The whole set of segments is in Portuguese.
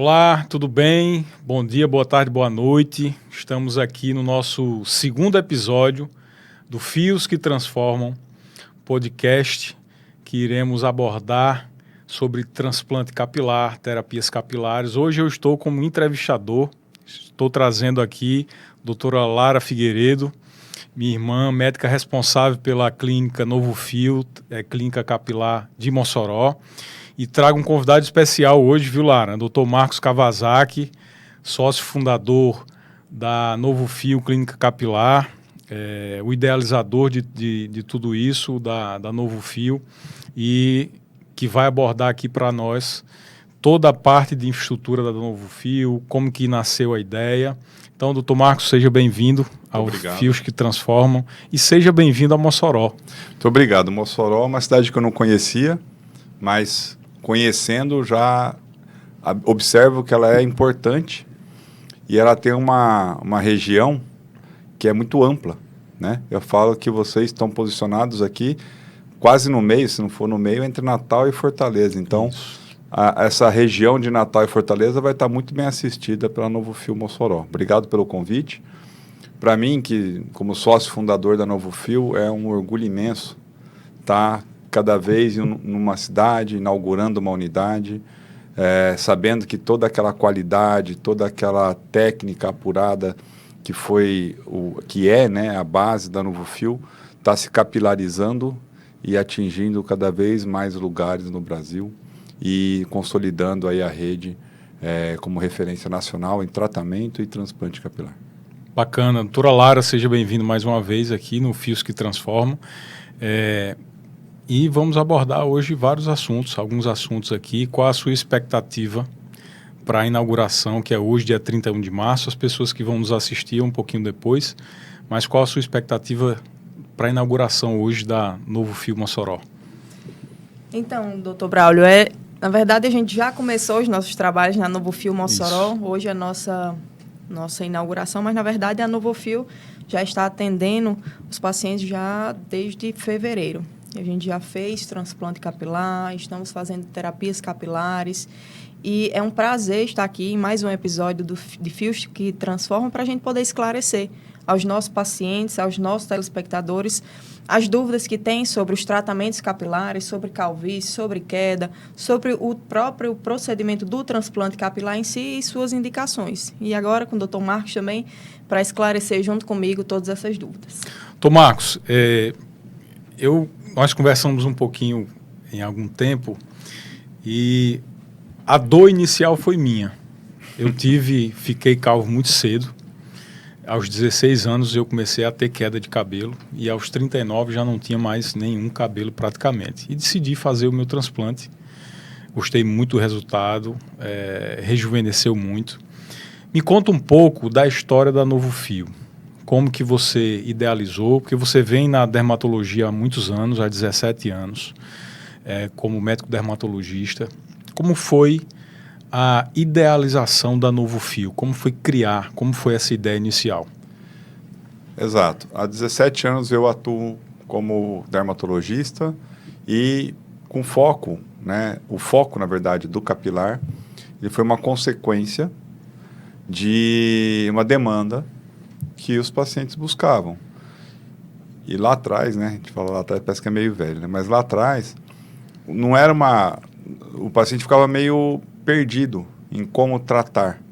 Olá, tudo bem? Bom dia, boa tarde, boa noite. Estamos aqui no nosso segundo episódio do Fios que Transformam, podcast que iremos abordar sobre transplante capilar, terapias capilares. Hoje eu estou como entrevistador, estou trazendo aqui a doutora Lara Figueiredo, minha irmã, médica responsável pela clínica Novo Fio, clínica capilar de Mossoró. E trago um convidado especial hoje, viu, Lara? Dr. Marcos Kawasaki, sócio fundador da Novo Fio Clínica Capilar, o idealizador de tudo isso, da Novo Fio, e que vai abordar aqui para nós toda a parte de infraestrutura da Novo Fio, como que nasceu a ideia. Então, doutor Marcos, seja bem-vindo ao Fios que Transformam e seja bem-vindo a Mossoró. Muito obrigado. Mossoró é uma cidade que eu não conhecia, mas conhecendo já observo que ela é importante e ela tem uma região que é muito ampla, né? Eu falo que vocês estão posicionados aqui quase no meio, se não for no meio, entre Natal e Fortaleza. Então, essa região de Natal e Fortaleza vai estar muito bem assistida pela Novo Fio Mossoró. Obrigado pelo convite. Para mim, que como sócio fundador da Novo Fio, é um orgulho imenso estar cada vez numa cidade, inaugurando uma unidade, sabendo que toda aquela qualidade, toda aquela técnica apurada que é, né, a base da Novo Fio, está se capilarizando e atingindo cada vez mais lugares no Brasil e consolidando aí a rede como referência nacional em tratamento e transplante capilar. Bacana. Doutora Lara, seja bem-vindo mais uma vez aqui no Fios que Transformam. E vamos abordar hoje vários assuntos, alguns assuntos aqui. Qual a sua expectativa para a inauguração, que é hoje, dia 31 de março? As pessoas que vão nos assistir um pouquinho depois, mas qual a sua expectativa para a inauguração hoje da Novo Fio Mossoró? Então, doutor Braulio, na verdade a gente já começou os nossos trabalhos na Novo Fio Mossoró. Isso. Hoje é a nossa inauguração, mas na verdade a Novo Fio já está atendendo os pacientes já desde fevereiro. A gente já fez transplante capilar, estamos fazendo terapias capilares e é um prazer estar aqui em mais um episódio de Fios que Transformam para a gente poder esclarecer aos nossos pacientes, aos nossos telespectadores, as dúvidas que têm sobre os tratamentos capilares, sobre calvície, sobre queda, sobre o próprio procedimento do transplante capilar em si e suas indicações. E agora com o Dr. Marcos também, para esclarecer junto comigo todas essas dúvidas. Dr. Marcos, nós conversamos um pouquinho em algum tempo e a dor inicial foi minha. Fiquei calvo muito cedo. Aos 16 anos eu comecei a ter queda de cabelo e aos 39 já não tinha mais nenhum cabelo praticamente. E decidi fazer o meu transplante. Gostei muito do resultado, rejuvenesceu muito. Me conta um pouco da história da Novo Fio. Como que você idealizou, porque você vem na dermatologia há muitos anos, há 17 anos, como médico dermatologista. Como foi a idealização da Novo Fio? Como foi criar? Como foi essa ideia inicial? Exato. Há 17 anos eu atuo como dermatologista e com foco, né? O foco, na verdade, do capilar, ele foi uma consequência de uma demanda que os pacientes buscavam. E lá atrás, né? A gente fala lá atrás, parece que é meio velho, né? Mas lá atrás, não era o paciente ficava meio perdido em como tratar,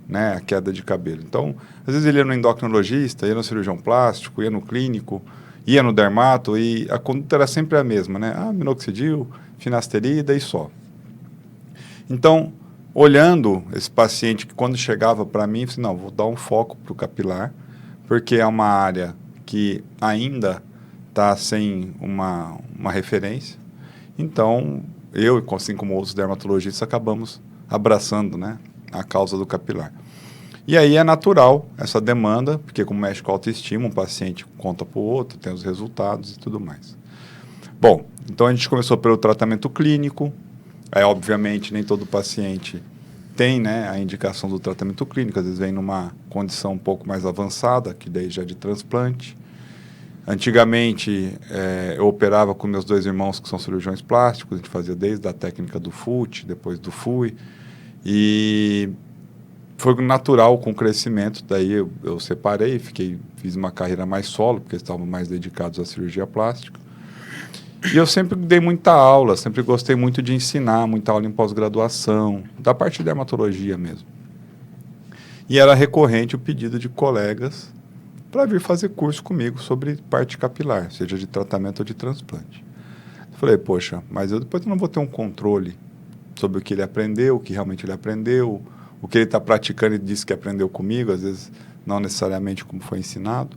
né, a queda de cabelo. Então, às vezes ele ia no endocrinologista, ia no cirurgião plástico, ia no clínico, ia no dermato e a conduta era sempre a mesma, né? Minoxidil, finasterida e só. Então, olhando esse paciente que quando chegava para mim, eu falei, não, vou dar um foco para o capilar, porque é uma área que ainda está sem uma referência. Então, eu, assim como outros dermatologistas, acabamos abraçando, né, a causa do capilar. E aí é natural essa demanda, porque como mexe com a autoestima, um paciente conta para o outro, tem os resultados e tudo mais. Bom, então a gente começou pelo tratamento clínico. Obviamente, nem todo paciente tem, né, a indicação do tratamento clínico, às vezes vem numa condição um pouco mais avançada, que daí já é de transplante. Antigamente, eu operava com meus dois irmãos que são cirurgiões plásticos, a gente fazia desde a técnica do FUT, depois do FUI, E foi natural com o crescimento, daí eu separei, fiz uma carreira mais solo, porque estavam mais dedicados à cirurgia plástica. E eu sempre dei muita aula, sempre gostei muito de ensinar, muita aula em pós-graduação, da parte de dermatologia mesmo. E era recorrente o pedido de colegas para vir fazer curso comigo sobre parte capilar, seja de tratamento ou de transplante. Eu falei, poxa, mas depois eu não vou ter um controle sobre o que ele aprendeu, o que realmente ele aprendeu, o que ele está praticando e disse que aprendeu comigo, às vezes não necessariamente como foi ensinado.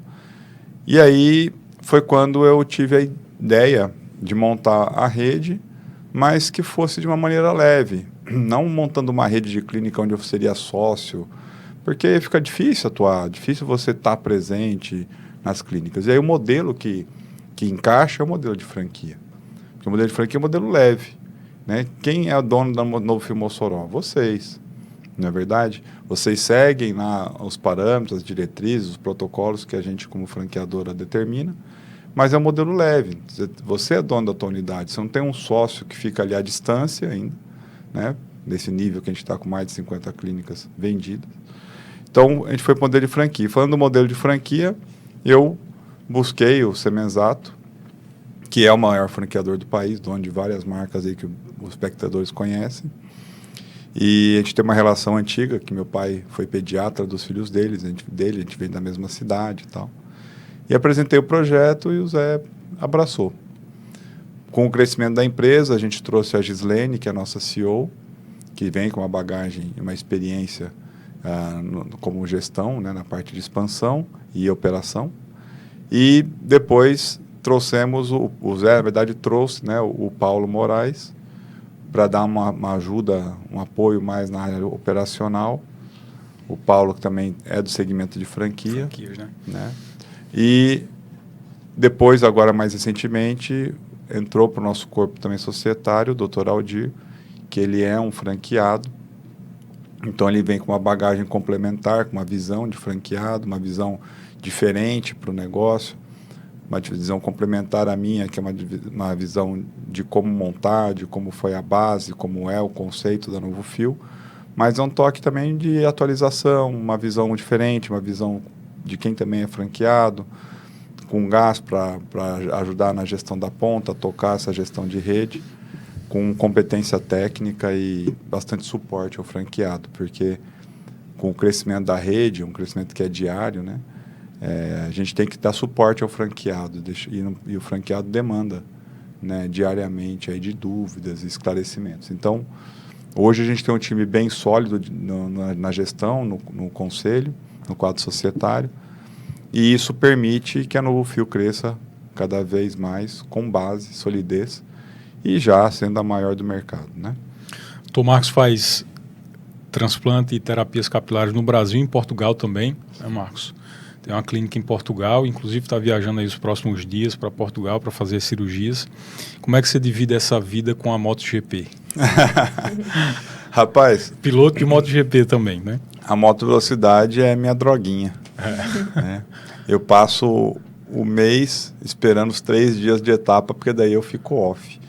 E aí foi quando eu tive a ideia de montar a rede, mas que fosse de uma maneira leve, não montando uma rede de clínica onde eu seria sócio, porque fica difícil atuar, difícil você estar presente nas clínicas. E aí o modelo que encaixa é o modelo de franquia. Porque o modelo de franquia é um modelo leve, né? Quem é o dono da Novo Fio Mossoró? Vocês, não é verdade? Vocês seguem lá os parâmetros, as diretrizes, os protocolos que a gente como franqueadora determina, mas é um modelo leve. Você é dono da tua unidade, você não tem um sócio que fica ali à distância ainda, né? Nesse nível que a gente está com mais de 50 clínicas vendidas. Então, a gente foi para o modelo de franquia. Falando do modelo de franquia, eu busquei o Semenzato, que é o maior franqueador do país, dono de várias marcas aí que os espectadores conhecem. E a gente tem uma relação antiga, que meu pai foi pediatra dos filhos dele, a gente vem da mesma cidade e tal. E apresentei o projeto e o Zé abraçou. Com o crescimento da empresa, a gente trouxe a Gislene, que é a nossa CEO, que vem com uma bagagem e uma experiência como gestão, né, na parte de expansão e operação. E depois trouxemos, o Zé, na verdade, trouxe, né, o Paulo Moraes, para dar uma ajuda, um apoio mais na área operacional. O Paulo, que também é do segmento de franquia. Franquias, né? E depois, agora mais recentemente, entrou para o nosso corpo também societário, o Dr. Aldir, que ele é um franqueado. Então, ele vem com uma bagagem complementar, com uma visão de franqueado, uma visão diferente para o negócio, uma visão complementar à minha, que é uma visão de como montar, de como foi a base, como é o conceito da Novo Fio, mas é um toque também de atualização, uma visão diferente, uma visão de quem também é franqueado, com gás para ajudar na gestão da ponta, tocar essa gestão de rede, com competência técnica e bastante suporte ao franqueado, porque com o crescimento da rede, um crescimento que é diário, né, a gente tem que dar suporte ao franqueado, e o franqueado demanda, né, diariamente aí de dúvidas e esclarecimentos. Então, hoje a gente tem um time bem sólido na gestão, no conselho, no quadro societário, e isso permite que a Novo Fio cresça cada vez mais, com base, solidez, e já sendo a maior do mercado, né? Dr. Marcos faz transplante e terapias capilares no Brasil e em Portugal também, né, Marcos? Tem uma clínica em Portugal, inclusive está viajando aí os próximos dias para Portugal para fazer cirurgias. Como é que você divide essa vida com a MotoGP? Rapaz... Piloto de MotoGP também, né? A moto velocidade é minha droguinha. Né? Eu passo o mês esperando os 3 dias de etapa, porque daí eu fico off.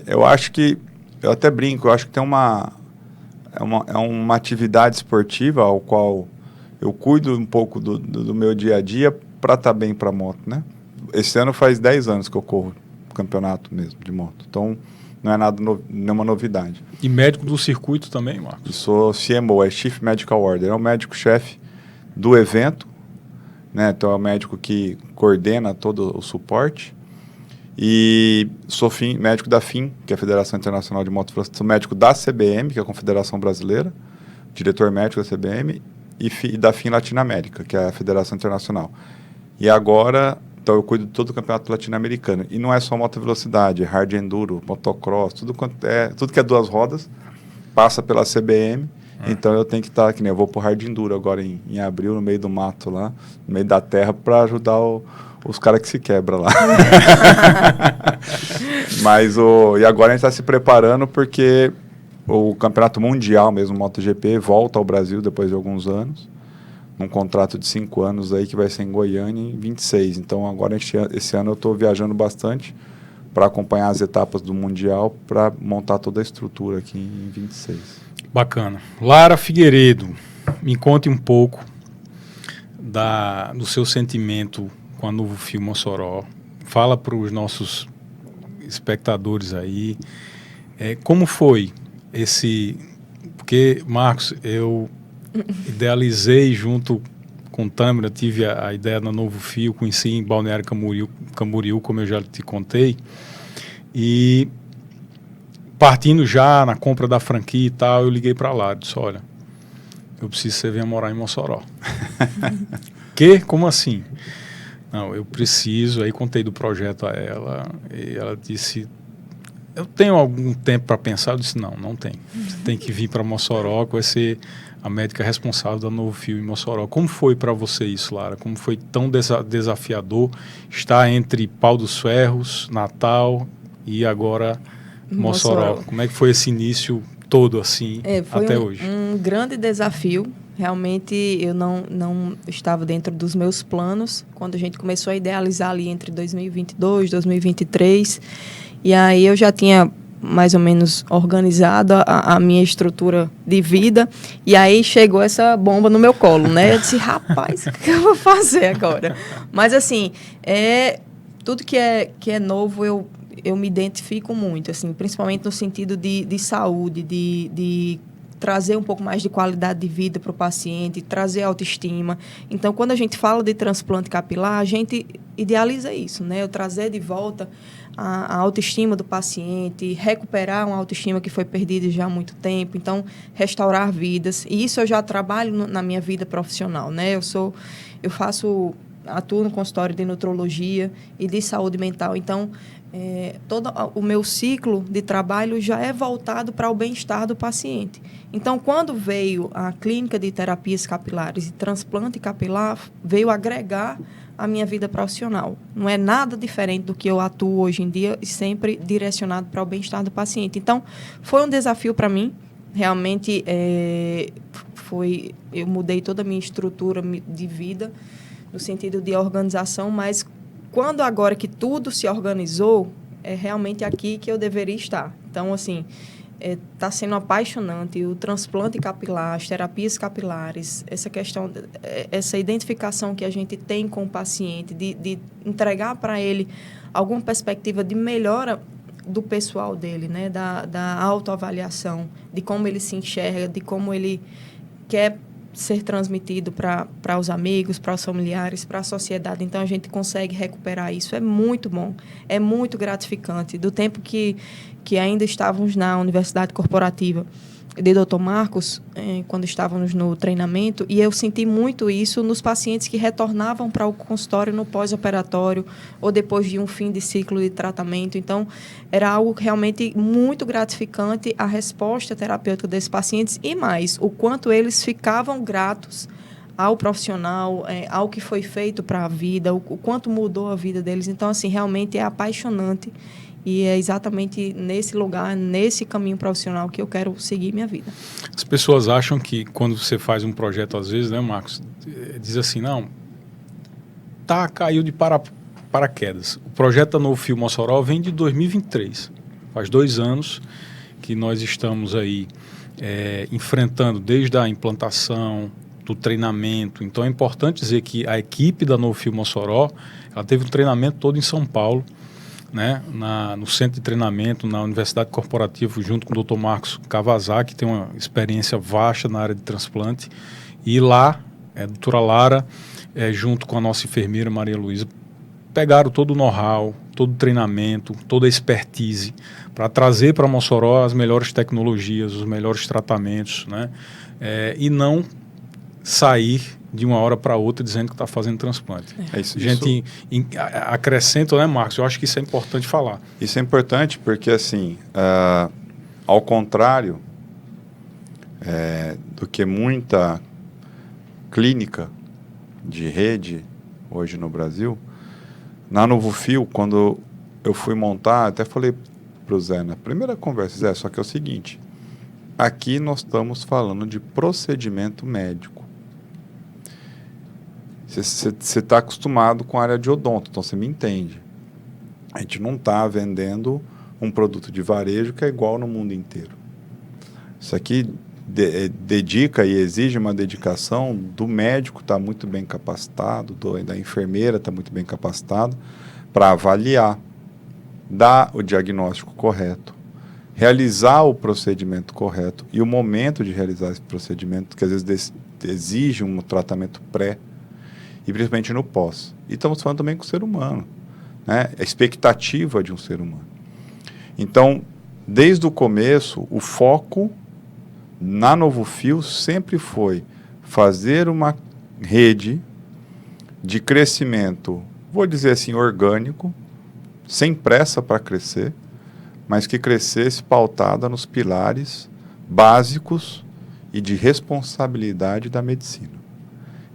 Eu acho que, eu até brinco, eu acho que tem uma atividade esportiva ao qual eu cuido um pouco do meu dia a dia para estar bem para a moto, né? Esse ano faz 10 anos que eu corro campeonato mesmo de moto, então não é nenhuma novidade. E médico do circuito também, Marcos? Eu sou CMO, é Chief Medical Order, é o médico-chefe do evento, né? Então é o médico que coordena todo o suporte. E sou médico da FIM, que é a Federação Internacional de Moto Velocidade, sou médico da CBM, que é a Confederação Brasileira, diretor médico da CBM, e da FIM Latinoamérica, que é a Federação Internacional. E agora, então eu cuido de todo o campeonato latino-americano. E não é só moto velocidade, é hard enduro, motocross, tudo que é 2 rodas, passa pela CBM. Então eu tenho que estar, que nem eu vou pro hard enduro agora em abril, no meio do mato lá, no meio da terra, para ajudar os caras que se quebram lá. E agora a gente está se preparando porque o campeonato mundial mesmo, MotoGP, volta ao Brasil depois de alguns anos, num contrato de 5 anos aí que vai ser em Goiânia em 26. Então agora esse ano eu estou viajando bastante para acompanhar as etapas do mundial, para montar toda a estrutura aqui em 26. Bacana. Lara Figueiredo, me conte um pouco do seu sentimento com a Novo Fio Mossoró. Fala para os nossos espectadores aí, como foi esse... Porque, Marcos, eu idealizei junto com Tâmara, tive a ideia da Novo Fio, conheci em Balneário Camboriú, como eu já te contei, e partindo já na compra da franquia e tal, eu liguei para lá, disse, olha, eu preciso que você venha morar em Mossoró. Como assim? Não, eu preciso, aí contei do projeto a ela, e ela disse, eu tenho algum tempo para pensar? Eu disse, não tem. Você tem que vir para Mossoró, que vai ser a médica responsável da Novo Fio em Mossoró. Como foi para você isso, Lara? Como foi tão desafiador estar entre Pau dos Ferros, Natal e agora Mossoró? Como é que foi esse início todo assim até hoje? Foi um grande desafio. Realmente eu não estava dentro dos meus planos quando a gente começou a idealizar ali entre 2022 e 2023. E aí eu já tinha mais ou menos organizado a minha estrutura de vida. E aí chegou essa bomba no meu colo, né? Eu disse, rapaz, o que eu vou fazer agora? Mas, assim, tudo que é novo, eu me identifico muito, assim, principalmente no sentido de saúde, de trazer um pouco mais de qualidade de vida para o paciente, trazer autoestima. Então, quando a gente fala de transplante capilar, a gente idealiza isso, né? Eu trazer de volta a autoestima do paciente, recuperar uma autoestima que foi perdida já há muito tempo, então restaurar vidas. E isso eu já trabalho na minha vida profissional, né? Atuo no consultório de nutrologia e de saúde mental, então todo o meu ciclo de trabalho já é voltado para o bem-estar do paciente. Então, quando veio a clínica de terapias capilares e transplante capilar, veio agregar a minha vida profissional. Não é nada diferente do que eu atuo hoje em dia e sempre direcionado para o bem-estar do paciente. Então, foi um desafio para mim. Realmente, eu mudei toda a minha estrutura de vida no sentido de organização, mas quando agora que tudo se organizou, é realmente aqui que eu deveria estar. Então, assim, está sendo apaixonante o transplante capilar, as terapias capilares, essa questão, essa identificação que a gente tem com o paciente, de entregar para ele alguma perspectiva de melhora do pessoal dele, né? Da autoavaliação, de como ele se enxerga, de como ele quer ser transmitido para os amigos, para os familiares, para a sociedade. Então, a gente consegue recuperar isso. É muito bom, é muito gratificante. Do tempo que ainda estávamos na Universidade Corporativa de Dr. Marcos, quando estávamos no treinamento, e eu senti muito isso nos pacientes que retornavam para o consultório no pós-operatório ou depois de um fim de ciclo de tratamento. Então, era algo realmente muito gratificante a resposta terapêutica desses pacientes e mais, o quanto eles ficavam gratos ao profissional, ao que foi feito para a vida, o quanto mudou a vida deles. Então, assim, realmente é apaixonante. E é exatamente nesse lugar, nesse caminho profissional que eu quero seguir minha vida. As pessoas acham que quando você faz um projeto, às vezes, né, Marcos, diz assim, não, caiu de paraquedas. O projeto da Novo Fio Mossoró vem de 2023. Faz 2 anos que nós estamos aí enfrentando desde a implantação, do treinamento. Então, é importante dizer que a equipe da Novo Fio Mossoró, ela teve um treinamento todo em São Paulo, né, no centro de treinamento, na Universidade Corporativa, junto com o Dr. Marcos Cavazak, que tem uma experiência vasta na área de transplante. E lá, a doutora Lara, junto com a nossa enfermeira Maria Luísa, pegaram todo o know-how, todo o treinamento, toda a expertise, para trazer para Mossoró as melhores tecnologias, os melhores tratamentos, né, e não sair de uma hora para outra dizendo que está fazendo transplante. Gente, acrescenta, né, Marcos? Eu acho que isso é importante falar. Isso é importante porque, assim, ao contrário do que muita clínica de rede hoje no Brasil, na Novo Fio, quando eu fui montar, até falei para o Zé na primeira conversa, Zé, só que é o seguinte, aqui nós estamos falando de procedimento médico. Você está acostumado com a área de odonto, então você me entende. A gente não está vendendo um produto de varejo que é igual no mundo inteiro. Isso aqui, dedica e exige uma dedicação do médico estar muito bem capacitado, da enfermeira estar muito bem capacitado para avaliar, dar o diagnóstico correto, realizar o procedimento correto e o momento de realizar esse procedimento, que às vezes exige um tratamento pré e principalmente no pós. E estamos falando também com o ser humano, né? A expectativa de um ser humano. Então, desde o começo, o foco na Novofil sempre foi fazer uma rede de crescimento, vou dizer assim, orgânico, sem pressa para crescer, mas que crescesse pautada nos pilares básicos e de responsabilidade da medicina.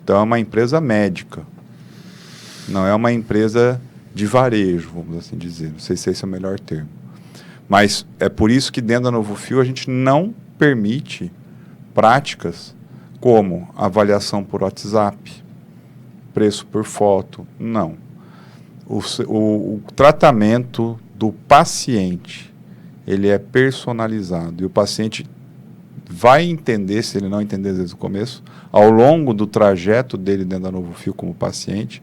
Então, é uma empresa médica, não é uma empresa de varejo, vamos assim dizer. Não sei se esse é o melhor termo. Mas é por isso que dentro da Novofil a gente não permite práticas como avaliação por WhatsApp, preço por foto, não. O tratamento do paciente, ele é personalizado e o paciente vai entender, se ele não entender desde o começo, ao longo do trajeto dele dentro da Novofil como paciente,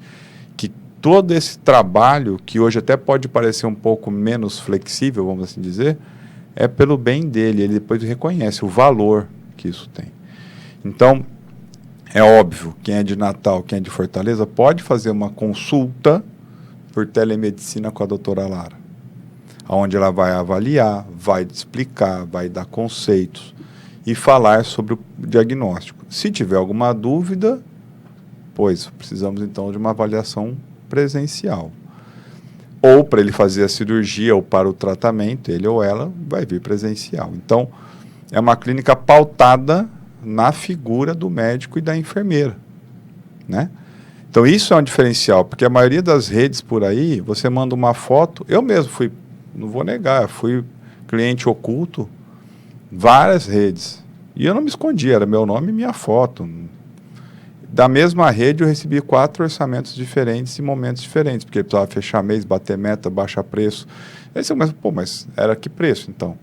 que todo esse trabalho, que hoje até pode parecer um pouco menos flexível, vamos assim dizer, é pelo bem dele. Ele depois reconhece o valor que isso tem. Então, é óbvio, quem é de Natal, quem é de Fortaleza, pode fazer uma consulta por telemedicina com a doutora Lara, onde ela vai avaliar, vai explicar, vai dar conceitos e falar sobre o diagnóstico. Se tiver alguma dúvida, pois precisamos então de uma avaliação presencial. Ou para ele fazer a cirurgia ou para o tratamento, ele ou ela vai vir presencial. Então, é uma clínica pautada na figura do médico e da enfermeira, né? Então, isso é um diferencial, porque a maioria das redes por aí, você manda uma foto, eu mesmo fui, não vou negar, fui cliente oculto, várias redes, e eu não me escondi, era meu nome e minha foto. Da mesma rede, eu recebi 4 orçamentos diferentes em momentos diferentes, porque precisava fechar mês, bater meta, baixar preço. Aí você começa, mas era que preço, então?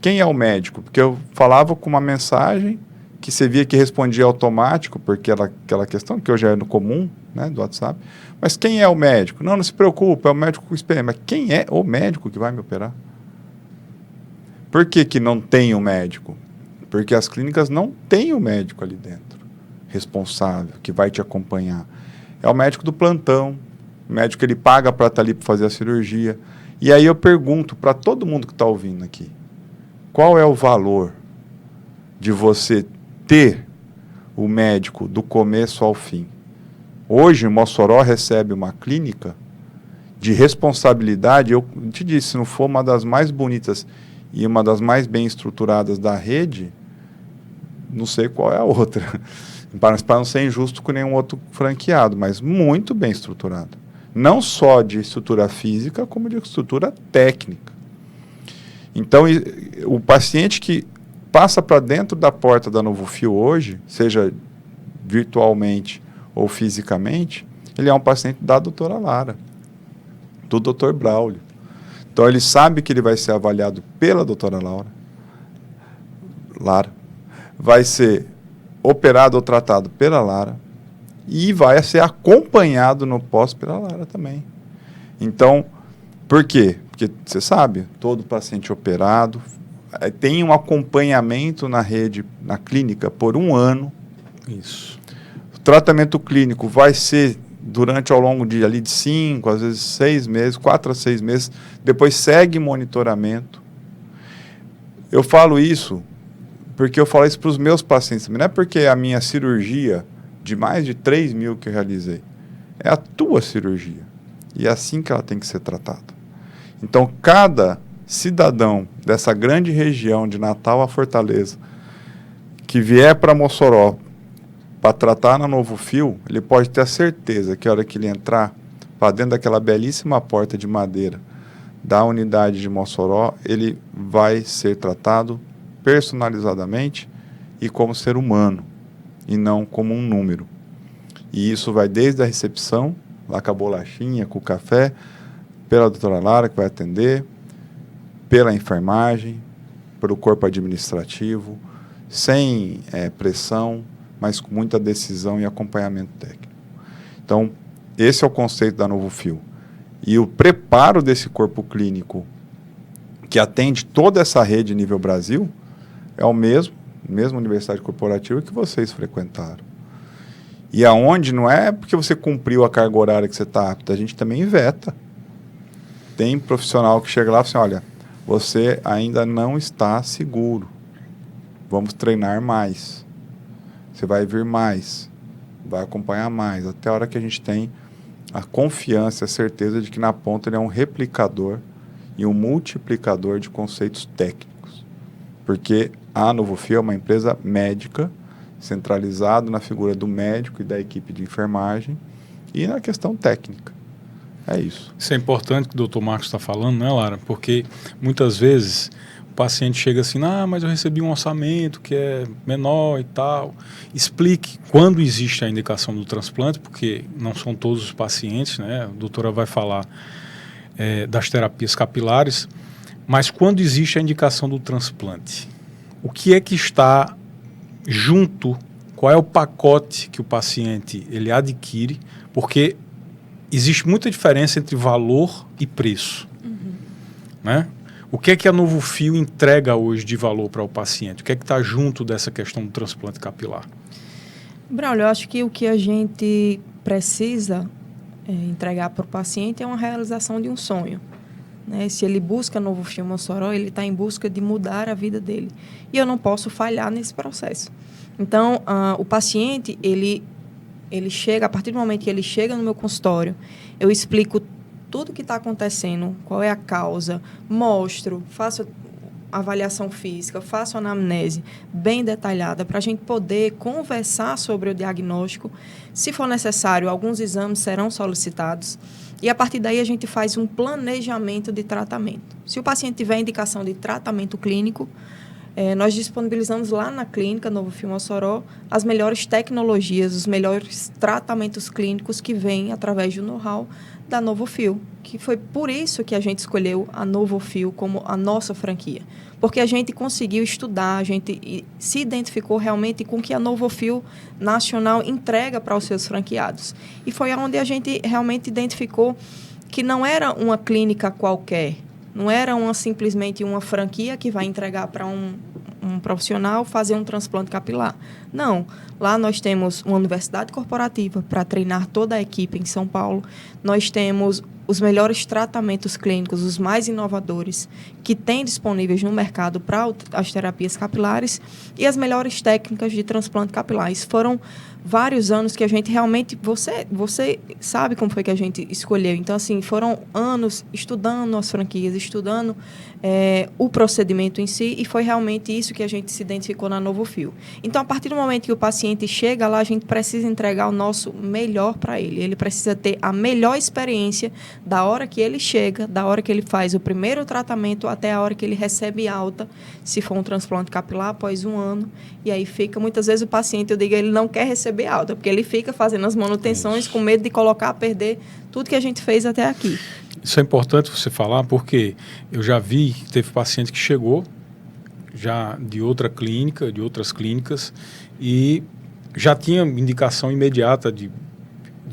Quem é o médico? Porque eu falava com uma mensagem que você via que respondia automático, porque era aquela questão que hoje é no comum, né, do WhatsApp. Mas quem é o médico? Não se preocupe, é o médico com experiência. Mas quem é o médico que vai me operar? Por que não tem o médico? Porque as clínicas não têm o médico ali dentro, responsável, que vai te acompanhar. É o médico do plantão, o médico que ele paga para estar ali para fazer a cirurgia. E aí eu pergunto para todo mundo que está ouvindo aqui, qual é o valor de você ter o médico do começo ao fim? Hoje, Mossoró recebe uma clínica de responsabilidade, eu te disse, se não for uma das mais bonitas e uma das mais bem estruturadas da rede, não sei qual é a outra, para não ser injusto com nenhum outro franqueado, mas muito bem estruturado. Não só de estrutura física, como de estrutura técnica. Então, o paciente que passa para dentro da porta da Novofil hoje, seja virtualmente ou fisicamente, ele é um paciente da doutora Lara, do doutor Braulio. Então, ele sabe que ele vai ser avaliado pela doutora Lara, vai ser operado ou tratado pela Lara e vai ser acompanhado no pós pela Lara também. Então, por quê? Porque você sabe, todo paciente operado tem um acompanhamento na rede, na clínica, por 1 ano. Isso. O tratamento clínico vai ser durante, ao longo de 5, às vezes 6 meses, 4 a 6 meses, depois segue monitoramento. Eu falo isso porque eu falo isso para os meus pacientes, não é porque a minha cirurgia, de mais de 3 mil que eu realizei, é a tua cirurgia, e é assim que ela tem que ser tratada. Então, cada cidadão dessa grande região, de Natal a Fortaleza, que vier para Mossoró para tratar na Novofil, ele pode ter a certeza que a hora que ele entrar para dentro daquela belíssima porta de madeira da unidade de Mossoró, ele vai ser tratado personalizadamente e como ser humano, e não como um número. E isso vai desde a recepção, lá com a bolachinha, com o café, pela doutora Lara, que vai atender, pela enfermagem, pelo corpo administrativo, sem pressão, mas com muita decisão e acompanhamento técnico. Então, esse é o conceito da NovoFil. E o preparo desse corpo clínico que atende toda essa rede nível Brasil é o mesma universidade corporativa que vocês frequentaram. E aonde não é porque você cumpriu a carga horária que você está apto, a gente também veta. Tem profissional que chega lá e fala assim, olha, você ainda não está seguro. Vamos treinar mais. Você vai vir mais. Vai acompanhar mais. Até a hora que a gente tem a confiança e a certeza de que na ponta ele é um replicador e um multiplicador de conceitos técnicos. Porque a NovoFil é uma empresa médica, centralizada na figura do médico e da equipe de enfermagem e na questão técnica. É isso. Isso é importante que o Dr. Marcos está falando, né, Lara? Porque muitas vezes o paciente chega assim, mas eu recebi um orçamento que é menor e tal. Explique quando existe a indicação do transplante, porque não são todos os pacientes, né? A doutora vai falar das terapias capilares, mas quando existe a indicação do transplante, o que é que está junto, qual é o pacote que o paciente ele adquire, porque existe muita diferença entre valor e preço, né? O que é que a NovoFil entrega hoje de valor para o paciente? O que é que está junto dessa questão do transplante capilar? Braulio, eu acho que o que a gente precisa entregar para o paciente é uma realização de um sonho. Né? Se ele busca NovoFil Mossoró, ele está em busca de mudar a vida dele. E eu não posso falhar nesse processo. Então, o paciente, ele chega, a partir do momento que ele chega no meu consultório, eu explico tudo o que está acontecendo, qual é a causa, mostro, faço avaliação física, faço anamnese bem detalhada para a gente poder conversar sobre o diagnóstico. Se for necessário, alguns exames serão solicitados e a partir daí a gente faz um planejamento de tratamento. Se o paciente tiver indicação de tratamento clínico, nós disponibilizamos lá na clínica NovoFil Mossoró as melhores tecnologias, os melhores tratamentos clínicos que vêm através do know-how da NovoFil, que foi por isso que a gente escolheu a NovoFil como a nossa franquia, porque a gente conseguiu estudar, a gente se identificou realmente com o que a NovoFil Nacional entrega para os seus franqueados. E foi onde a gente realmente identificou que não era uma clínica qualquer, não era simplesmente uma franquia que vai entregar para um profissional fazer um transplante capilar. Não. Lá nós temos uma universidade corporativa para treinar toda a equipe em São Paulo. Nós temos os melhores tratamentos clínicos, os mais inovadores, que tem disponíveis no mercado para as terapias capilares e as melhores técnicas de transplante capilar. Isso foram vários anos que a gente realmente... Você sabe como foi que a gente escolheu. Então, assim, foram anos estudando as franquias, estudando o procedimento em si, e foi realmente isso que a gente se identificou na NovoFil. Então, a partir do momento que o paciente chega lá, a gente precisa entregar o nosso melhor para ele. Ele precisa ter a melhor experiência da hora que ele chega, da hora que ele faz o primeiro tratamento até a hora que ele recebe alta, se for um transplante capilar, após 1 ano. E aí fica, muitas vezes o paciente, eu digo, ele não quer receber alta, porque ele fica fazendo as manutenções com medo de colocar, perder tudo que a gente fez até aqui. Isso é importante você falar, porque eu já vi que teve paciente que chegou já de outra clínica, de outras clínicas, e já tinha indicação imediata de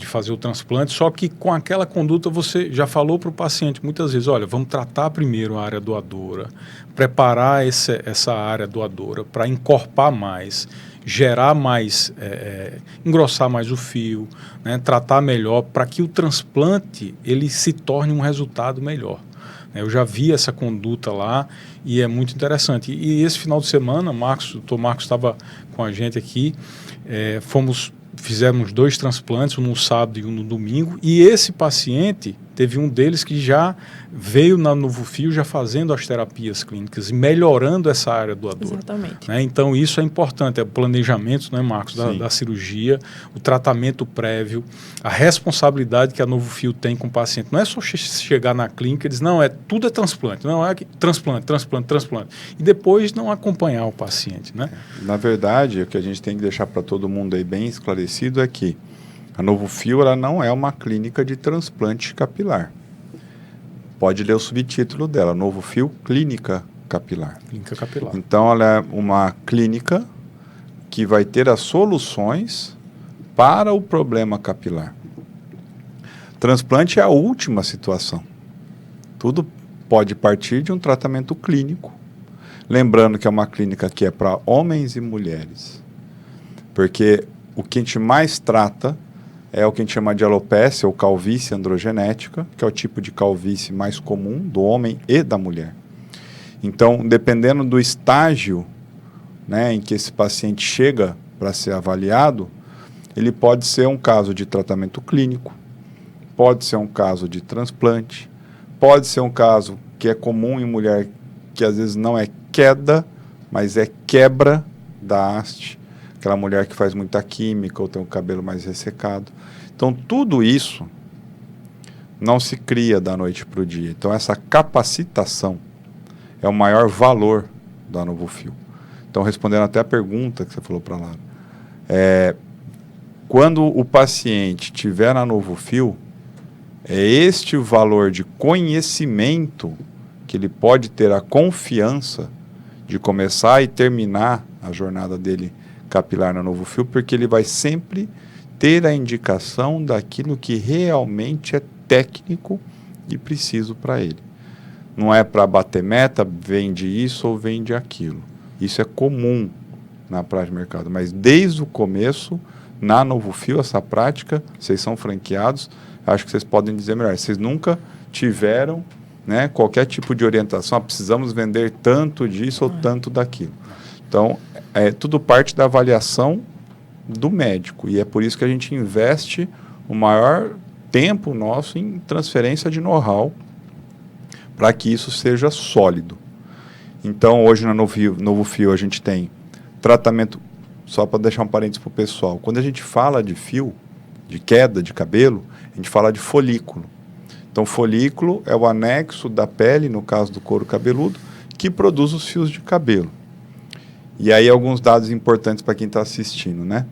fazer o transplante, só que com aquela conduta você já falou para o paciente muitas vezes, olha, vamos tratar primeiro a área doadora, preparar essa área doadora para encorpar mais, gerar mais, engrossar mais o fio, né, tratar melhor para que o transplante ele se torne um resultado melhor. Eu já vi essa conduta lá e é muito interessante. E esse final de semana, o Dr. Marcos estava com a gente aqui, fizemos 2 transplantes, um no sábado e um no domingo, e esse paciente, teve um deles que já veio na NovoFil já fazendo as terapias clínicas e melhorando essa área doadora. Exatamente. Né? Então, isso é importante, é o planejamento, né, Marcos, da cirurgia, o tratamento prévio, a responsabilidade que a NovoFil tem com o paciente. Não é só chegar na clínica e dizer, não, tudo é transplante, não é transplante, e depois não acompanhar o paciente. Né? Na verdade, o que a gente tem que deixar para todo mundo aí bem esclarecido é que a NovoFil ela não é uma clínica de transplante capilar. Pode ler o subtítulo dela, NovoFil Clínica capilar. Clínica capilar. Então, ela é uma clínica que vai ter as soluções para o problema capilar. Transplante é a última situação. Tudo pode partir de um tratamento clínico. Lembrando que é uma clínica que é para homens e mulheres. Porque o que a gente mais trata é o que a gente chama de alopecia ou calvície androgenética, que é o tipo de calvície mais comum do homem e da mulher. Então, dependendo do estágio, né, em que esse paciente chega para ser avaliado, ele pode ser um caso de tratamento clínico, pode ser um caso de transplante, pode ser um caso que é comum em mulher, que às vezes não é queda, mas é quebra da haste, aquela mulher que faz muita química ou tem o cabelo mais ressecado. Então, tudo isso não se cria da noite para o dia. Então, essa capacitação é o maior valor da Novofil. Então, respondendo até a pergunta que você falou para lá, quando o paciente estiver na Novofil, é este o valor de conhecimento que ele pode ter a confiança de começar e terminar a jornada dele capilar na Novofil, porque ele vai sempre ter a indicação daquilo que realmente é técnico e preciso para ele. Não é para bater meta, vende isso ou vende aquilo. Isso é comum na prática de mercado, mas desde o começo, na Novofil, essa prática, vocês são franqueados, acho que vocês podem dizer melhor, vocês nunca tiveram, né, qualquer tipo de orientação, precisamos vender tanto disso ou tanto daquilo. Então, tudo parte da avaliação do médico, e é por isso que a gente investe o maior tempo nosso em transferência de know-how para que isso seja sólido. Então, hoje na Novofil a gente tem tratamento, só para deixar um parênteses para o pessoal, quando a gente fala de fio, de queda de cabelo, a gente fala de folículo. Então, folículo é o anexo da pele, no caso do couro cabeludo, que produz os fios de cabelo. E aí alguns dados importantes para quem está assistindo, né?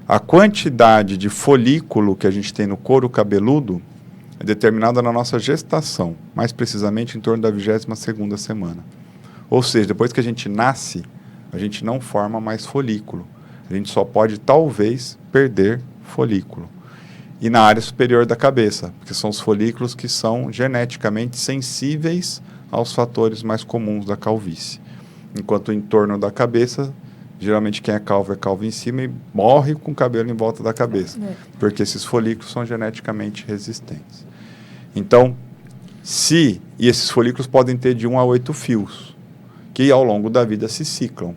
A quantidade de folículo que a gente tem no couro cabeludo é determinada na nossa gestação, mais precisamente em torno da 22ª semana. Ou seja, depois que a gente nasce, a gente não forma mais folículo. A gente só pode, talvez, perder folículo. E na área superior da cabeça, porque são os folículos que são geneticamente sensíveis aos fatores mais comuns da calvície. Enquanto em torno da cabeça, geralmente quem é calvo em cima e morre com o cabelo em volta da cabeça, porque esses folículos são geneticamente resistentes. Então, e esses folículos podem ter de 1 a 8 fios, que ao longo da vida se ciclam.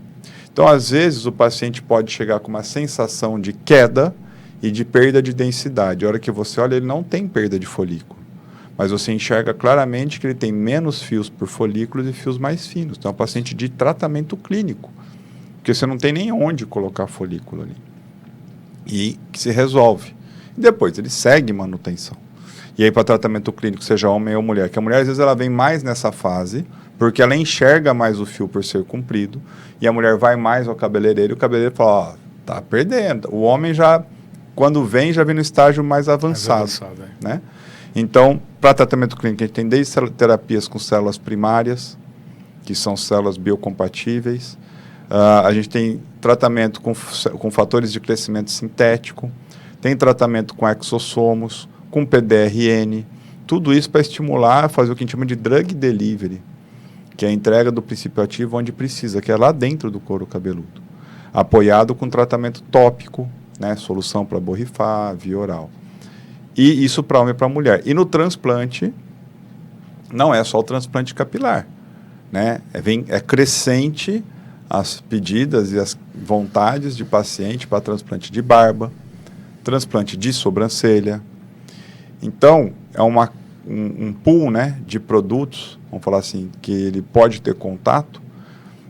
Então, às vezes, o paciente pode chegar com uma sensação de queda e de perda de densidade. A hora que você olha, ele não tem perda de folículo, mas você enxerga claramente que ele tem menos fios por folículos e fios mais finos. Então, é um paciente de tratamento clínico, porque você não tem nem onde colocar folículo ali. E que se resolve. E depois, ele segue manutenção. E aí, para tratamento clínico, seja homem ou mulher, que a mulher, às vezes, ela vem mais nessa fase, porque ela enxerga mais o fio por ser comprido, e a mulher vai mais ao cabeleireiro, e o cabeleireiro fala, tá perdendo. O homem já, quando vem, já vem no estágio mais avançado. Né? Então, para tratamento clínico, a gente tem desde terapias com células primárias, que são células biocompatíveis, a gente tem tratamento com fatores de crescimento sintético, tem tratamento com exossomos, com PDRN, tudo isso para estimular, fazer o que a gente chama de drug delivery, que é a entrega do princípio ativo onde precisa, que é lá dentro do couro cabeludo, apoiado com tratamento tópico, né, solução para borrifar, via oral. E isso para homem e para mulher. E no transplante, não é só o transplante capilar, né? É crescente as pedidas e as vontades de paciente para transplante de barba, transplante de sobrancelha. Então, é um pool, né, de produtos, vamos falar assim, que ele pode ter contato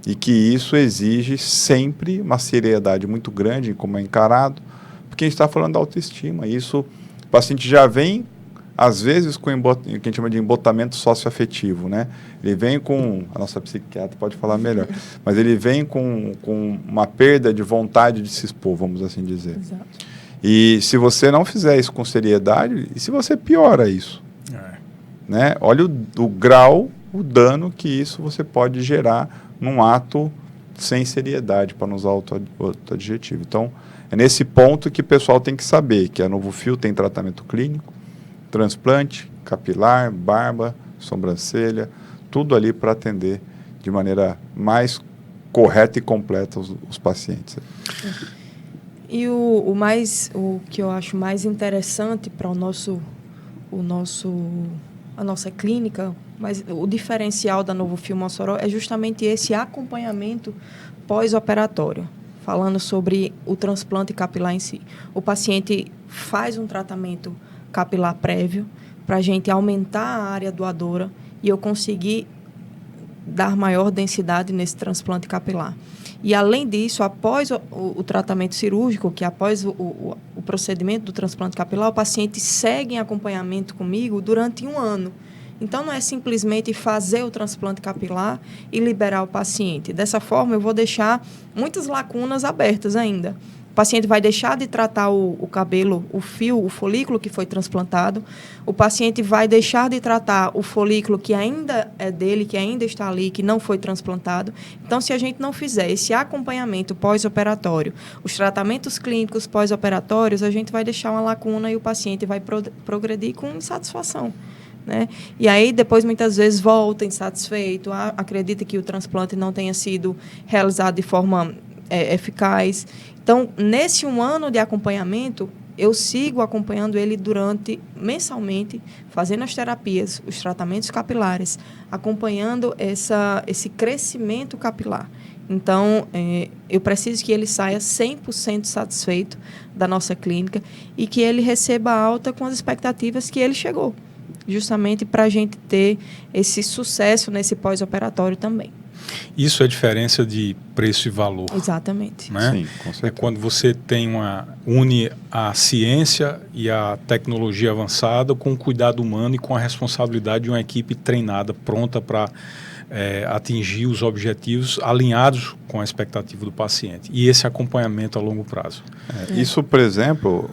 e que isso exige sempre uma seriedade muito grande em como é encarado, porque a gente está falando da autoestima. Isso, o paciente já vem, às vezes, com o que a gente chama de embotamento socioafetivo, né? Ele vem com, a nossa psiquiatra pode falar melhor, mas ele vem com uma perda de vontade de se expor, vamos assim dizer. Exato. E se você não fizer isso com seriedade, e se você piora isso? Né? Olha o grau o dano que isso você pode gerar num ato sem seriedade, para não usar outro adjetivo. Então, é nesse ponto que o pessoal tem que saber que a NovoFio tem tratamento clínico, transplante, capilar, barba, sobrancelha, tudo ali para atender de maneira mais correta e completa os pacientes. E o que eu acho mais interessante para a nossa clínica, mas o diferencial da NovoFio Mossoró é justamente esse acompanhamento pós-operatório, falando sobre o transplante capilar em si. O paciente faz um tratamento capilar prévio para a gente aumentar a área doadora e eu conseguir dar maior densidade nesse transplante capilar. E, além disso, após o tratamento cirúrgico, que após o procedimento do transplante capilar, o paciente segue em acompanhamento comigo durante 1 ano. Então, não é simplesmente fazer o transplante capilar e liberar o paciente. Dessa forma, eu vou deixar muitas lacunas abertas ainda. O paciente vai deixar de tratar o cabelo, o fio, o folículo que foi transplantado. O paciente vai deixar de tratar o folículo que ainda é dele, que ainda está ali, que não foi transplantado. Então, se a gente não fizer esse acompanhamento pós-operatório, os tratamentos clínicos pós-operatórios, a gente vai deixar uma lacuna e o paciente vai progredir com insatisfação. Né? E aí, depois, muitas vezes, volta insatisfeito, acredita que o transplante não tenha sido realizado de forma eficaz. Então, nesse 1 ano de acompanhamento, eu sigo acompanhando ele mensalmente, fazendo as terapias, os tratamentos capilares, acompanhando esse crescimento capilar. Então, eu preciso que ele saia 100% satisfeito da nossa clínica e que ele receba alta com as expectativas que ele chegou, justamente para a gente ter esse sucesso nesse pós-operatório também. Isso é diferença de preço e valor. Exatamente. Né? Sim, com certeza. É quando você une a ciência e a tecnologia avançada com o cuidado humano e com a responsabilidade de uma equipe treinada, pronta para atingir os objetivos alinhados com a expectativa do paciente. E esse acompanhamento a longo prazo. Isso, por exemplo,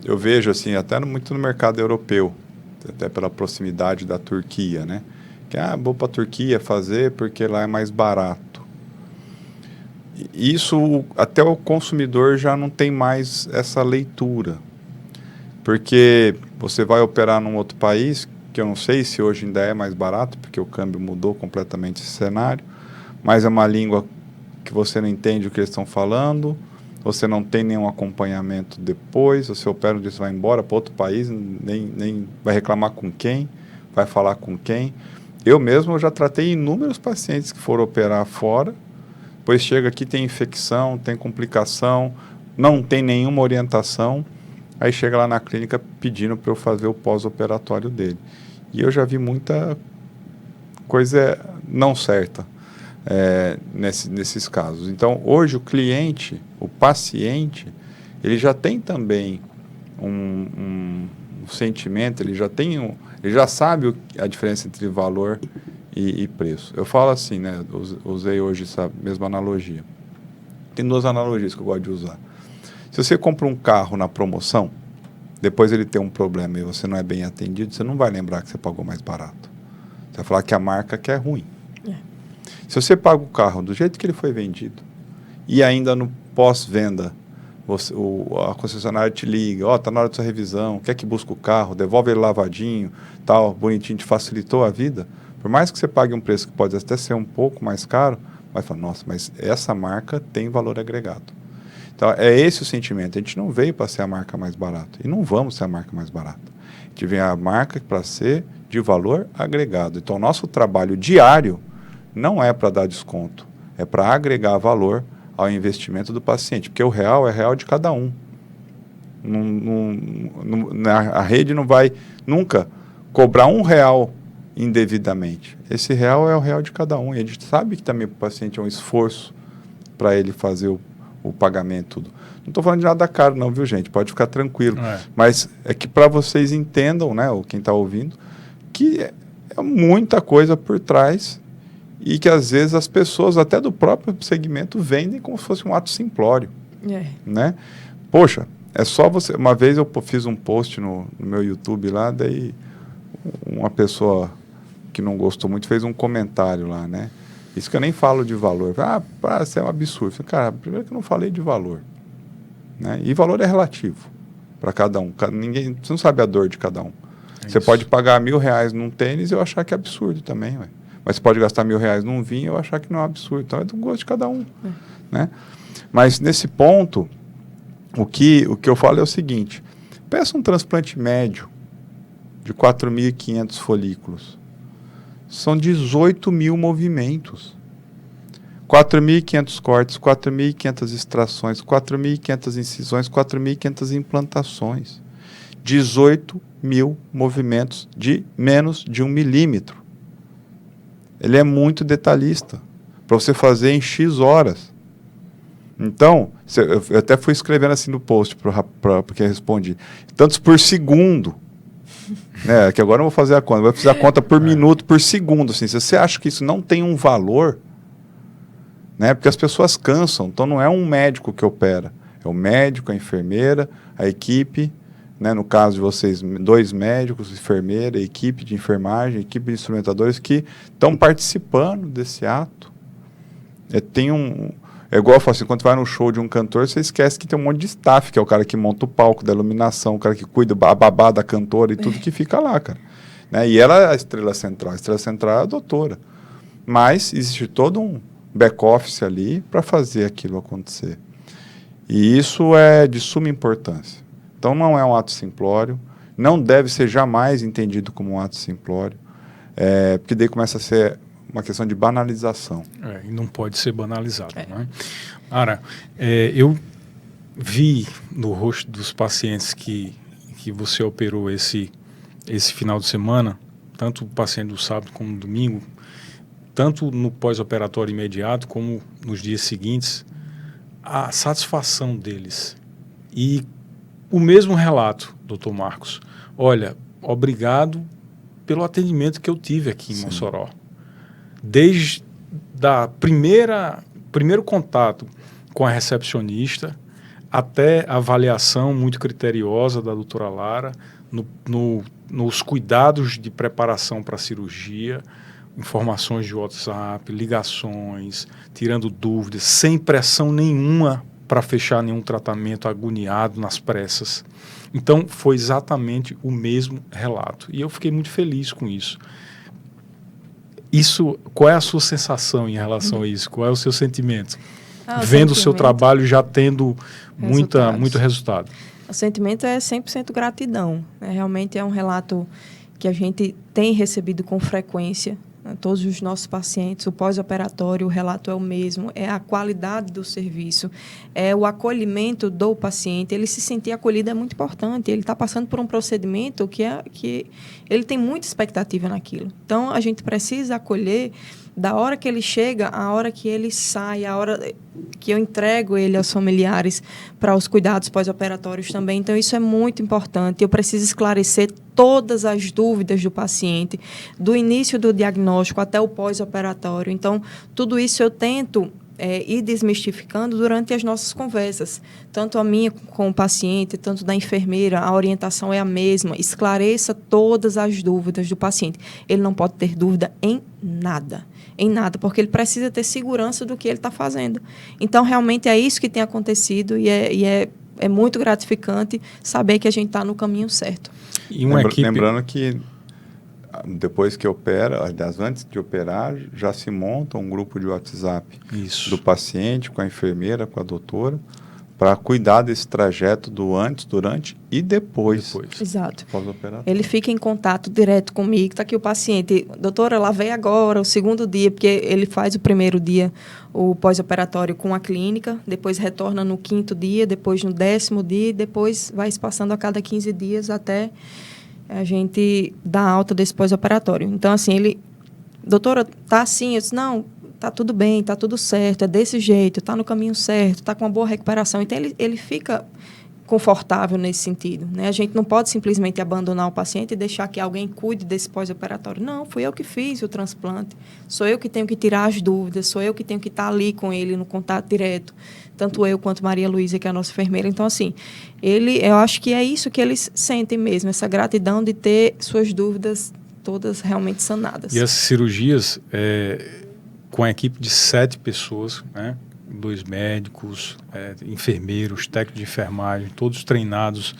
eu vejo assim, até muito no mercado europeu, até pela proximidade da Turquia, né? Que vou para a Turquia fazer porque lá é mais barato. Isso, até o consumidor já não tem mais essa leitura. Porque você vai operar num outro país, que eu não sei se hoje ainda é mais barato, porque o câmbio mudou completamente esse cenário, mas é uma língua que você não entende o que eles estão falando, você não tem nenhum acompanhamento depois, você opera disso, vai embora para outro país, nem vai reclamar com quem, vai falar com quem. Eu mesmo já tratei inúmeros pacientes que foram operar fora, depois chega aqui, tem infecção, tem complicação, não tem nenhuma orientação, aí chega lá na clínica pedindo para eu fazer o pós-operatório dele. E eu já vi muita coisa não certa nesses casos. Então, hoje o cliente, o paciente, ele já tem também um sentimento, ele já sabe a diferença entre valor e preço. Eu falo assim, né? Usei hoje essa mesma analogia. Tem 2 analogias que eu gosto de usar. Se você compra um carro na promoção, depois ele tem um problema e você não é bem atendido, você não vai lembrar que você pagou mais barato. Você vai falar que a marca que é ruim. Se você paga o carro do jeito que ele foi vendido e ainda no pós-venda a concessionária te liga, está na hora da sua revisão, quer que busque o carro, devolve ele lavadinho, tal, bonitinho, te facilitou a vida, por mais que você pague um preço que pode até ser um pouco mais caro, vai falar, nossa, mas essa marca tem valor agregado. Então, é esse o sentimento. A gente não veio para ser a marca mais barata, e não vamos ser a marca mais barata. A gente vem a marca para ser de valor agregado. Então, o nosso trabalho diário não é para dar desconto, é para agregar valor ao investimento do paciente, porque o real é real de cada um. A rede não vai nunca cobrar R$1 indevidamente. Esse real é o real de cada um. E a gente sabe que também para o paciente é um esforço para ele fazer o pagamento. Tudo. Não estou falando de nada caro não, viu, gente? Pode ficar tranquilo. Mas é que para vocês entendam, né, ou quem está ouvindo, que é muita coisa por trás e que às vezes as pessoas, até do próprio segmento, vendem como se fosse um ato simplório. Né? Poxa, é só você... Uma vez eu fiz um post no meu YouTube lá, daí uma pessoa que não gostou muito, fez um comentário lá, né? Isso que eu nem falo de valor. Isso é um absurdo. Cara, primeiro que eu não falei de valor. Né? E valor é relativo para cada um. Você não sabe a dor de cada um. Você pode pagar R$1.000 num tênis e eu achar que é absurdo também, ué. Mas você pode gastar R$1.000 num vinho e eu achar que não é absurdo. Então é do gosto de cada um. Né? Mas nesse ponto, o que eu falo é o seguinte: peça um transplante médio de 4.500 folículos. São 18.000 movimentos. 4.500 cortes, 4.500 extrações, 4.500 incisões, 4.500 implantações. 18.000 movimentos de menos de 1 milímetro. Ele é muito detalhista, para você fazer em X horas. Então, eu até fui escrevendo assim no post, porque eu respondi, tantos por segundo. Né, que agora eu vou fazer a conta, vou fazer a conta por minuto, por segundo. Assim, se você acha que isso não tem um valor, né, porque as pessoas cansam, então não é um médico que opera, é o médico, a enfermeira, a equipe, né, no caso de vocês, 2 médicos, enfermeira, equipe de enfermagem, equipe de instrumentadores que estão participando desse ato. É igual eu falo assim, quando você vai no show de um cantor, você esquece que tem um monte de staff, que é o cara que monta o palco, da iluminação, o cara que cuida, a babá da cantora e tudo que fica lá, cara. Né? E ela é a estrela central é a doutora. Mas existe todo um back-office ali para fazer aquilo acontecer. E isso é de suma importância. Então não é um ato simplório, não deve ser jamais entendido como um ato simplório, porque daí começa a ser uma questão de banalização. E não pode ser banalizado. Né? Ara, eu vi no rosto dos pacientes que você operou esse final de semana, tanto o paciente do sábado como do domingo, tanto no pós-operatório imediato como nos dias seguintes, a satisfação deles. E o mesmo relato, doutor Marcos. Olha, obrigado pelo atendimento que eu tive aqui em Mossoró. Desde primeiro contato com a recepcionista até a avaliação muito criteriosa da doutora Lara, nos cuidados de preparação para a cirurgia, informações de WhatsApp, ligações, tirando dúvidas, sem pressão nenhuma para fechar nenhum tratamento agoniado nas pressas. Então, foi exatamente o mesmo relato. E eu fiquei muito feliz com isso. Qual é a sua sensação em relação a isso? Qual é o seu sentimento? Vendo o seu trabalho já tendo muito resultado. O sentimento é 100% gratidão. Realmente é um relato que a gente tem recebido com frequência. Todos os nossos pacientes, o pós-operatório, o relato é o mesmo, é a qualidade do serviço, é o acolhimento do paciente. Ele se sentir acolhido é muito importante. Ele está passando por um procedimento que ele tem muita expectativa naquilo. Então, a gente precisa acolher da hora que ele chega, a hora que ele sai, a hora que eu entrego ele aos familiares para os cuidados pós-operatórios também. Então, isso é muito importante. Eu preciso esclarecer todas as dúvidas do paciente, do início do diagnóstico até o pós-operatório. Então, tudo isso eu tento ir desmistificando durante as nossas conversas. Tanto a minha com o paciente, tanto da enfermeira, a orientação é a mesma. Esclareça todas as dúvidas do paciente. Ele não pode ter dúvida em nada, porque ele precisa ter segurança do que ele está fazendo. Então, realmente é isso que tem acontecido e é muito gratificante saber que a gente está no caminho certo. E lembrando que depois que opera, aliás, antes de operar, já se monta um grupo de WhatsApp do paciente, com a enfermeira, com a doutora, para cuidar desse trajeto do antes, durante e depois. Exato. Ele fica em contato direto comigo. Está aqui o paciente. Doutora, lá vem agora, o segundo dia, porque ele faz o primeiro dia, o pós-operatório com a clínica, depois retorna no 5º dia, depois no 10º dia, e depois vai se passando a cada 15 dias até a gente dar alta desse pós-operatório. Então, assim, doutora, tá assim? Eu disse, não, tá tudo bem, tá tudo certo, é desse jeito, tá no caminho certo, tá com uma boa recuperação. Então, ele fica confortável nesse sentido, né? A gente não pode simplesmente abandonar o paciente e deixar que alguém cuide desse pós-operatório. Não, fui eu que fiz o transplante, sou eu que tenho que tirar as dúvidas, sou eu que tenho que estar ali com ele no contato direto, tanto eu quanto Maria Luísa, que é a nossa enfermeira. Então, assim, eu acho que é isso que eles sentem mesmo, essa gratidão de ter suas dúvidas todas realmente sanadas. E essas cirurgias, com a equipe de 7 pessoas, né? 2 médicos, enfermeiros, técnicos de enfermagem, todos treinados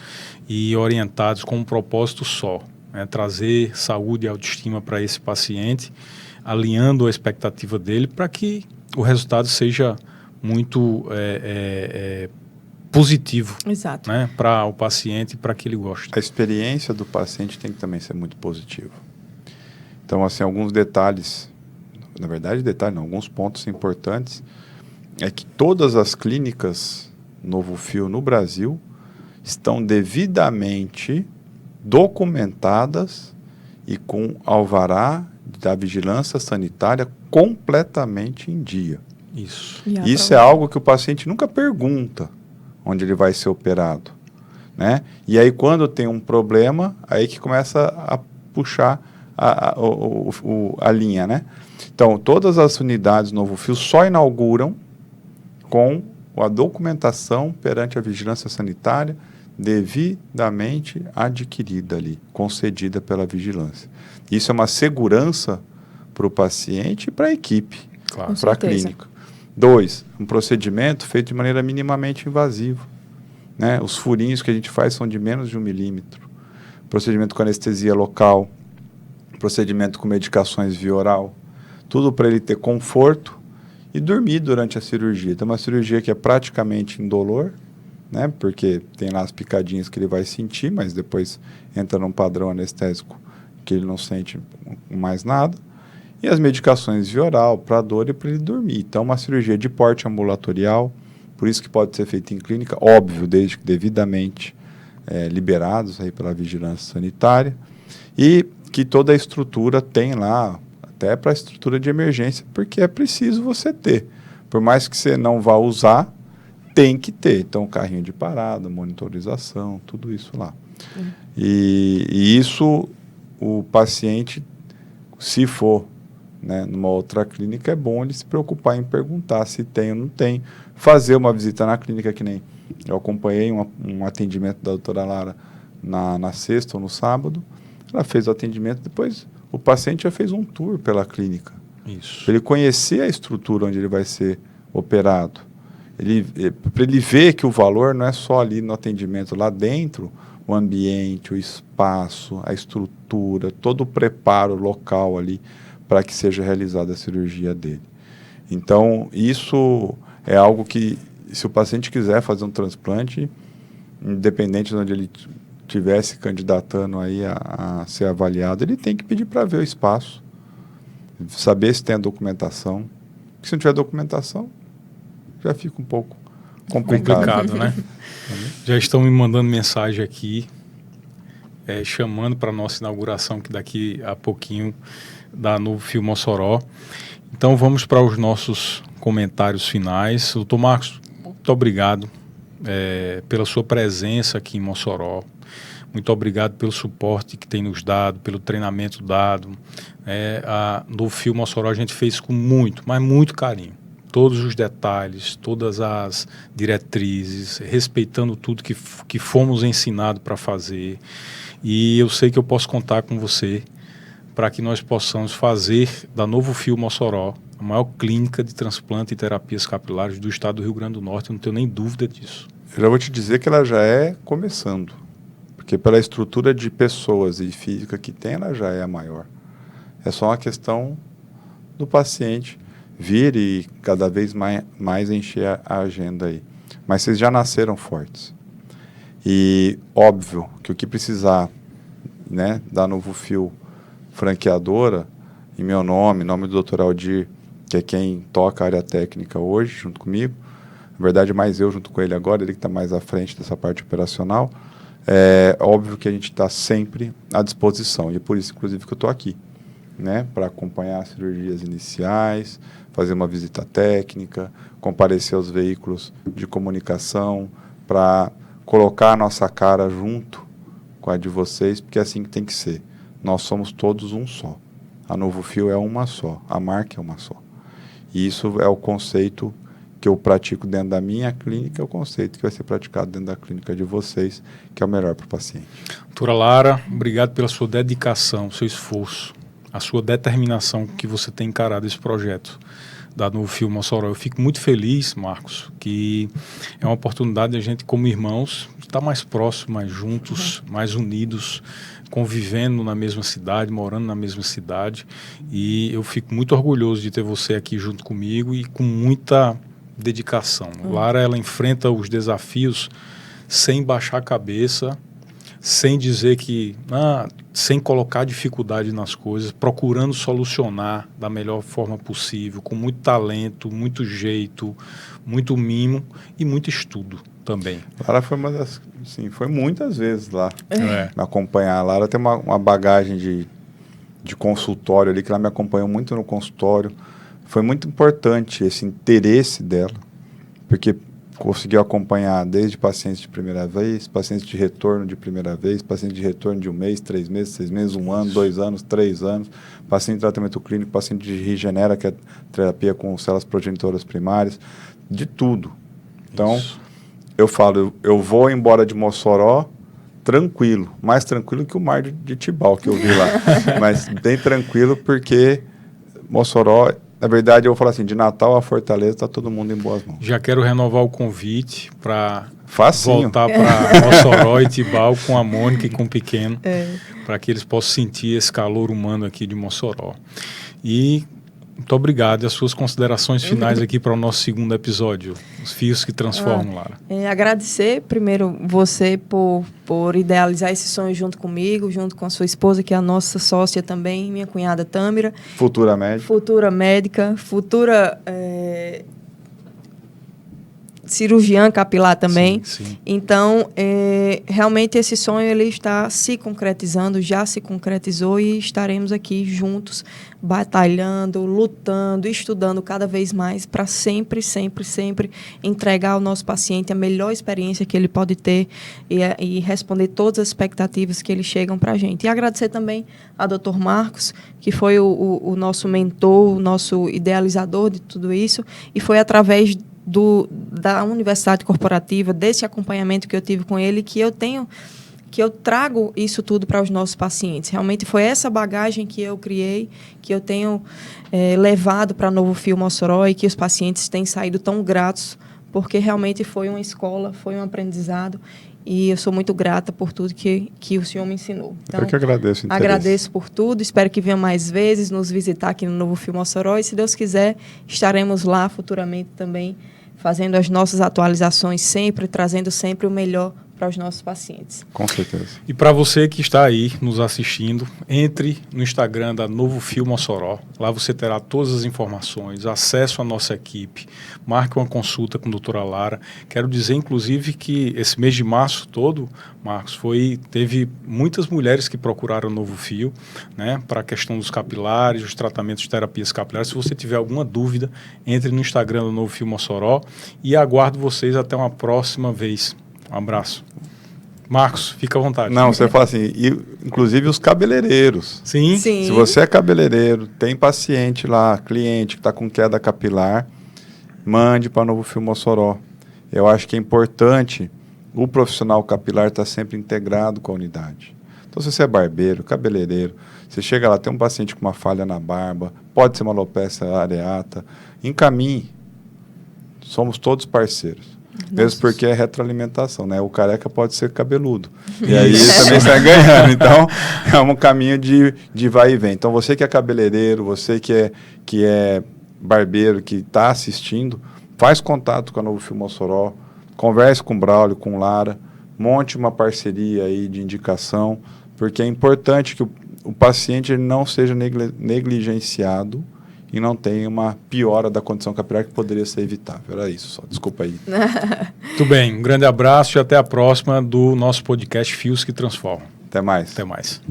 e orientados com um propósito só, né? Trazer saúde e autoestima para esse paciente, alinhando a expectativa dele para que o resultado seja muito positivo, Exato. né? Para o paciente e para que ele goste. A experiência do paciente tem que também ser muito positiva. Então, assim, alguns detalhes, na verdade, alguns pontos importantes, é que todas as clínicas Novo Fio no Brasil estão devidamente documentadas e com alvará da vigilância sanitária completamente em dia. Isso é algo que o paciente nunca pergunta onde ele vai ser operado, né? E aí, quando tem um problema, aí que começa a puxar a linha, né? Então, todas as unidades Novo Fio só inauguram com a documentação perante a vigilância sanitária devidamente adquirida ali, concedida pela vigilância. Isso é uma segurança para o paciente e para a equipe, Claro. para a clínica. 2, um procedimento feito de maneira minimamente invasiva, né? Os furinhos que a gente faz são de menos de 1 milímetro. Procedimento com anestesia local, procedimento com medicações via oral, tudo para ele ter conforto e dormir durante a cirurgia. Então, uma cirurgia que é praticamente indolor, né? Porque tem lá as picadinhas que ele vai sentir, mas depois entra num padrão anestésico que ele não sente mais nada. E as medicações via oral para dor e para ele dormir. Então, uma cirurgia de porte ambulatorial, por isso que pode ser feita em clínica, óbvio, desde que devidamente liberados aí pela vigilância sanitária. E que toda a estrutura tem lá, até para a estrutura de emergência, porque é preciso você ter. Por mais que você não vá usar, tem que ter. Então, carrinho de parada, monitorização, tudo isso lá. E isso, o paciente, se for, né, numa outra clínica, é bom ele se preocupar em perguntar se tem ou não tem. Fazer uma visita na clínica, que nem eu acompanhei um atendimento da doutora Lara na sexta ou no sábado. Ela fez o atendimento, depois o paciente já fez um tour pela clínica. Isso. Para ele conhecer a estrutura onde ele vai ser operado. Para ele ver que o valor não é só ali no atendimento, lá dentro, o ambiente, o espaço, a estrutura, todo o preparo local ali para que seja realizada a cirurgia dele. Então, isso é algo que, se o paciente quiser fazer um transplante, independente de onde ele estivesse candidatando aí a ser avaliado, ele tem que pedir para ver o espaço, saber se tem a documentação. Porque se não tiver documentação, já fica um pouco complicado, né? Já estão me mandando mensagem aqui, chamando para a nossa inauguração, que daqui a pouquinho, da Novo Fio Mossoró. Então vamos para os nossos comentários finais. Doutor Marcos, muito obrigado pela sua presença aqui em Mossoró. Muito obrigado pelo suporte que tem nos dado, pelo treinamento dado. A Novo Fio Mossoró a gente fez com muito, mas muito carinho. Todos os detalhes, todas as diretrizes, respeitando tudo que fomos ensinados para fazer. E eu sei que eu posso contar com você para que nós possamos fazer da Novo Fio Mossoró a maior clínica de transplante e terapias capilares do estado do Rio Grande do Norte. Eu não tenho nem dúvida disso. Eu já vou te dizer que ela já é começando. Porque pela estrutura de pessoas e física que tem, ela já é a maior. É só uma questão do paciente vir e cada vez mais encher a agenda aí. Mas vocês já nasceram fortes. E óbvio que o que precisar, né, da Novo Fio franqueadora, em meu nome, em nome do Dr. Aldir, que é quem toca a área técnica hoje, junto comigo, na verdade mais eu junto com ele agora, ele que está mais à frente dessa parte operacional, é óbvio que a gente está sempre à disposição, e é por isso, inclusive, que eu estou aqui, né, para acompanhar as cirurgias iniciais, fazer uma visita técnica, comparecer aos veículos de comunicação, para colocar a nossa cara junto com a de vocês, porque é assim que tem que ser. Nós somos todos um só. A Novo Fio é uma só, a marca é uma só. E isso é o conceito que eu pratico dentro da minha clínica é o conceito que vai ser praticado dentro da clínica de vocês, que é o melhor para o paciente. Doutora Lara, obrigado pela sua dedicação, seu esforço, a sua determinação que você tem encarado esse projeto da Novo Fio Mossoró. Eu fico muito feliz, Marcos, que é uma oportunidade de a gente, como irmãos, estar mais próximos, mais juntos, mais unidos, convivendo na mesma cidade, morando na mesma cidade. E eu fico muito orgulhoso de ter você aqui junto comigo e com muita dedicação. Lara, ela enfrenta os desafios sem baixar a cabeça, sem dizer que... sem colocar dificuldade nas coisas, procurando solucionar da melhor forma possível, com muito talento, muito jeito, muito mimo e muito estudo também. Lara foi uma das... Sim, foi muitas vezes lá me acompanhar. A Lara tem uma bagagem de consultório ali, que ela me acompanhou muito no consultório. Foi muito importante esse interesse dela, porque conseguiu acompanhar desde pacientes de primeira vez, pacientes de retorno de primeira vez, pacientes de retorno de 1 mês, 3 meses, 6 meses, 1 ano, 2 anos, 3 anos, paciente de tratamento clínico, paciente de Regenera, que é terapia com células progenitoras primárias, de tudo. Então, eu falo, eu vou embora de Mossoró tranquilo, mais tranquilo que o mar de Tibau que eu vi lá, mas bem tranquilo porque Mossoró... Na verdade, eu vou falar assim, de Natal a Fortaleza, está todo mundo em boas mãos. Já quero renovar o convite para Facinho. voltar para Mossoró e Tibau com a Mônica e com o Pequeno, para que eles possam sentir esse calor humano aqui de Mossoró. E muito obrigado. E as suas considerações finais aqui para o nosso segundo episódio, Os Fios que Transformam, Lara. Agradecer primeiro você por idealizar esse sonho junto comigo, junto com a sua esposa, que é a nossa sócia também, minha cunhada Tâmira. Futura médica. Futura médica, futura cirurgiã capilar também. Sim. Então, realmente esse sonho ele está se concretizando, já se concretizou e estaremos aqui juntos, batalhando, lutando, estudando cada vez mais para sempre entregar ao nosso paciente a melhor experiência que ele pode ter e responder todas as expectativas que eles chegam para a gente. E agradecer também ao Dr. Marcos, que foi o nosso mentor, o nosso idealizador de tudo isso, e foi através da universidade corporativa, desse acompanhamento que eu tive com ele, que eu trago isso tudo para os nossos pacientes. Realmente foi essa bagagem que eu criei, que eu tenho levado para Novo Fio Mossoró e que os pacientes têm saído tão gratos, porque realmente foi uma escola, foi um aprendizado e eu sou muito grata por tudo que o senhor me ensinou. Então, eu que agradeço. Agradeço por tudo, espero que venha mais vezes nos visitar aqui no Novo Fio Mossoró e, se Deus quiser, estaremos lá futuramente também, fazendo as nossas atualizações sempre, trazendo sempre o melhor para os nossos pacientes. Com certeza. E para você que está aí nos assistindo, entre no Instagram da Novo Fio Mossoró. Lá você terá todas as informações, acesso à nossa equipe, marque uma consulta com a doutora Lara. Quero dizer, inclusive, que esse mês de março todo, Marcos, teve muitas mulheres que procuraram o Novo Fio, né, para a questão dos capilares, os tratamentos de terapias capilares. Se você tiver alguma dúvida, entre no Instagram do Novo Fio Mossoró e aguardo vocês até uma próxima vez. Um abraço. Marcos, fica à vontade. Não, você fala assim, inclusive os cabeleireiros. Sim. Se você é cabeleireiro, tem paciente lá, cliente que está com queda capilar, mande para Novo Fio Mossoró. Eu acho que é importante o profissional capilar estar sempre integrado com a unidade. Então, se você é barbeiro, cabeleireiro, você chega lá, tem um paciente com uma falha na barba, pode ser uma alopecia areata, encaminhe. Somos todos parceiros. Mesmo porque é retroalimentação, né? O careca pode ser cabeludo. E aí ele também está ganhando. Então, é um caminho de vai e vem. Então, você que é cabeleireiro, você que é barbeiro, que está assistindo, faz contato com a Novo Fio Mossoró, converse com o Braulio, com Lara, monte uma parceria aí de indicação, porque é importante que o paciente não seja negligenciado e não tenha uma piora da condição capilar que poderia ser evitável. Era isso só. Desculpa aí. Muito bem. Um grande abraço e até a próxima do nosso podcast Fios que Transformam. Até mais. Até mais.